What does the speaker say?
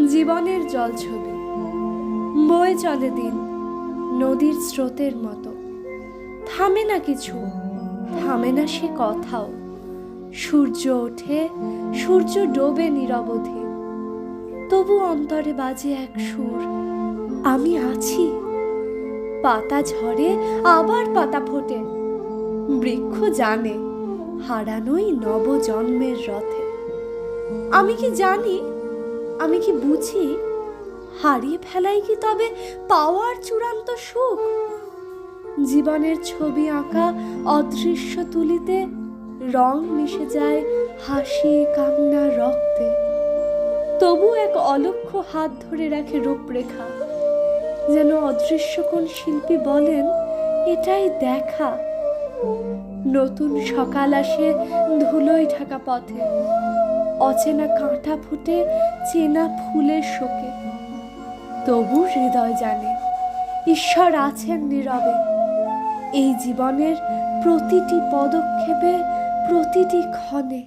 জীবনের জলছবি বয়ে চলে দিন নদীর স্রোতের মতো। থামে না কিছু, থামে না সে কথাও। সূর্য ওঠে, সূর্য ডোবে নিরবধি, তবু অন্তরে বাজে এক সুর, আমি আছি। পাতা ঝরে, আবার পাতা ফোটে, বৃক্ষ জানে হারানোই নবজন্মের রথে। আমি কি জানি, আমি কি বুঝি, হারিয়ে ফেলাই কি তবে পাওয়ার চূড়ান্ত সুখ? জীবনের ছবি আঁকা অদৃশ্য তুলিতে রং মিশে যায় হাসি, কান্না, রক্তে, তবু এক অলক্ষ্য হাত ধরে রাখে রূপরেখা, যেন অদৃশ্য কোন শিল্পী বলেন এটাই দেখা। নতুন সকাল আসে ধুলোয় ঢাকা পথে, অচেনা কাঁটা ফুটে চেনা ফুলের শোকে, তবু হৃদয় জানে ঈশ্বর আছেন নীরবে এই জীবনের প্রতিটি পদক্ষেপে, প্রতিটি ক্ষণে।